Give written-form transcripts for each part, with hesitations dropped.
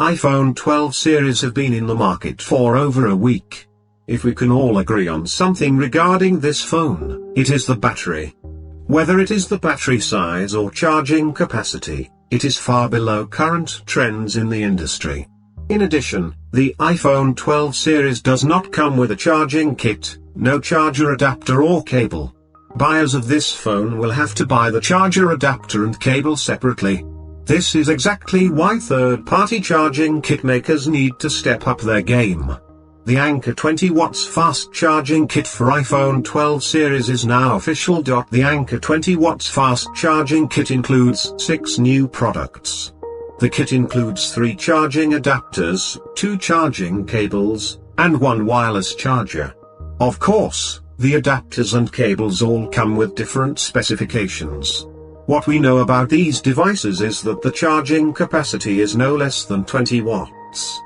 iPhone 12 series have been in the market for over a week. If we can all agree on something regarding this phone, it is the battery. Whether it is the battery size or charging capacity, it is far below current trends in the industry. In addition, the iPhone 12 series does not come with a charging kit, no charger adapter or cable. Buyers of this phone will have to buy the charger adapter and cable separately. This is exactly why third-party charging kit makers need to step up their game. The ANKER 20W fast charging kit for iPhone 12 series is now official. The ANKER 20W fast charging kit includes 6 new products. The kit includes 3 charging adapters, 2 charging cables, and 1 wireless charger. Of course, the adapters and cables all come with different specifications. What we know about these devices is that the charging capacity is no less than 20 watts.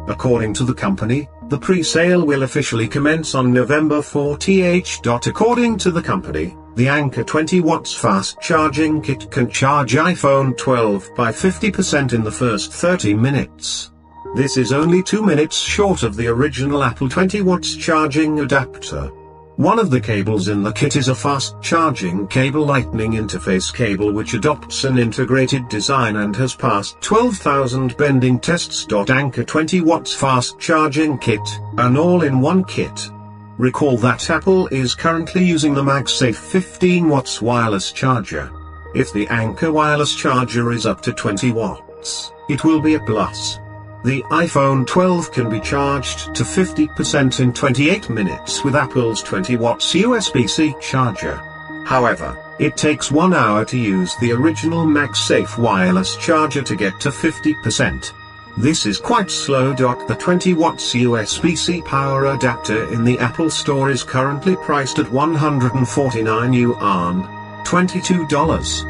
According to the company, the pre-sale will officially commence on November 14th. According to the company, the ANKER 20W fast charging kit can charge iPhone 12 by 50% in the first 30 minutes. This is only 2 minutes short of the original Apple 20W charging adapter. One of the cables in the kit is a fast charging cable Lightning interface cable which adopts an integrated design and has passed 12,000 bending tests. ANKER 20W fast charging kit, an all-in-one kit. Recall that Apple is currently using the MagSafe 15 watts wireless charger. If the ANKER wireless charger is up to 20 watts, it will be a plus. The iPhone 12 can be charged to 50% in 28 minutes with Apple's 20 watts USB-C charger. However, it takes 1 hour to use the original MagSafe wireless charger to get to 50%. This is quite slow. The 20 watts USB-C power adapter in the Apple Store is currently priced at 149 yuan, $22.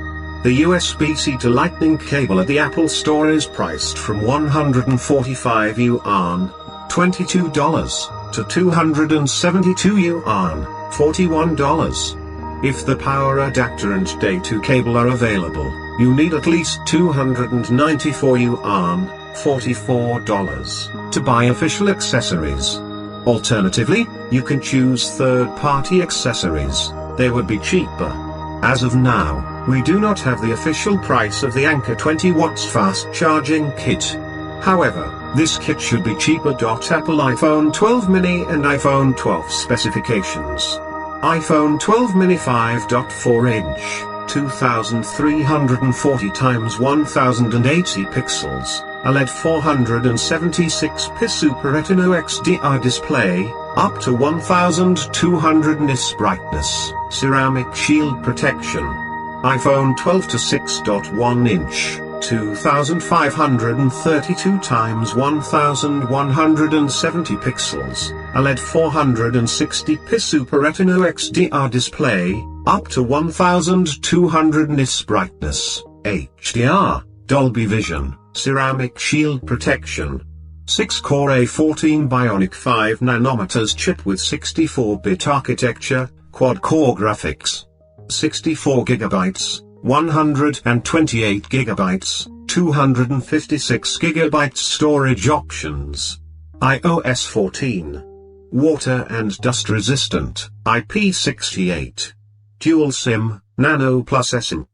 The USB-C to Lightning cable at the Apple Store is priced from 145 yuan, $22, to 272 yuan, $41. If the power adapter and Day 2 cable are available, you need at least 294 yuan, $44, to buy official accessories. Alternatively, you can choose third-party accessories. They would be cheaper. As of now, we do not have the official price of the ANKER 20W fast charging kit. However, this kit should be cheaper. Apple iPhone 12 mini and iPhone 12 specifications. iPhone 12 mini 5.4 inch, 2340 x 1080 pixels, OLED 476p Super Retina XDR display, up to 1200 nits brightness, ceramic shield protection. iPhone 12 to 6.1 inch, 2532 x 1170 pixels, OLED 460p Super Retina XDR display, up to 1200 nits brightness, HDR, Dolby Vision, ceramic shield protection. 6-core A14 Bionic 5 nanometers chip with 64-bit architecture, quad-core graphics. 64GB, 128GB, 256GB storage options. iOS 14. Water and dust resistant, IP68. Dual SIM, Nano Plus SIM.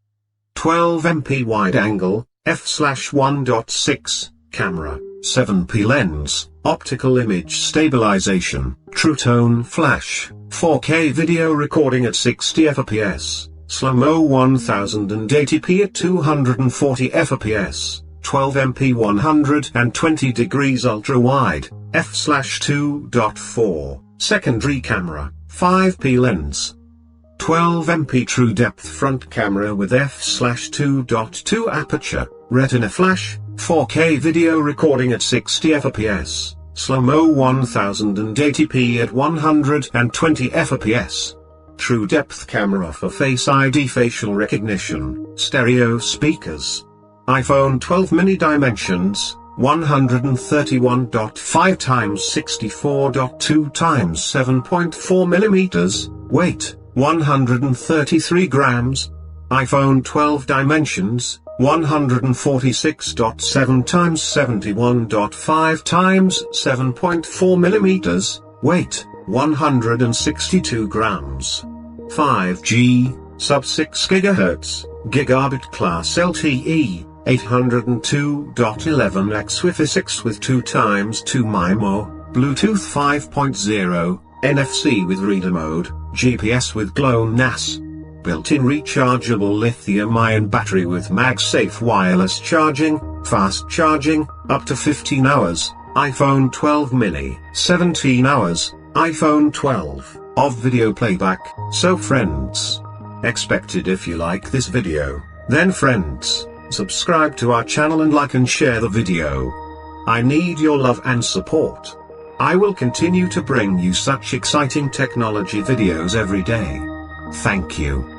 12MP wide angle, f/1.6, camera, 7P lens, optical image stabilization, True Tone flash, 4K video recording at 60 fps, slow-mo 1080p at 240 fps, 12MP 120 degrees ultra-wide, f/2.4, secondary camera, 5P lens. 12MP true depth front camera with f/2.2 aperture, retina flash, 4K video recording at 60 fps, slow-mo 1080p at 120 fps. True depth camera for Face ID facial recognition, stereo speakers. iPhone 12 mini dimensions, 131.5 x 64.2 x 7.4 mm, weight, 133 grams. iPhone 12 dimensions, 146.7 times 71.5 times 7.4 millimeters, weight, 162 grams. 5G, sub-6 GHz, gigabit class LTE, 802.11x Wi-Fi 6 with 2x2 MIMO, Bluetooth 5.0, NFC with reader mode, GPS with GLONASS. Built-in rechargeable lithium-ion battery with MagSafe wireless charging, fast charging, up to 15 hours, iPhone 12 mini, 17 hours, iPhone 12, of video playback. So friends, expected if you like this video, then friends, subscribe to our channel and like and share the video. I need your love and support. I will continue to bring you such exciting technology videos every day. Thank you.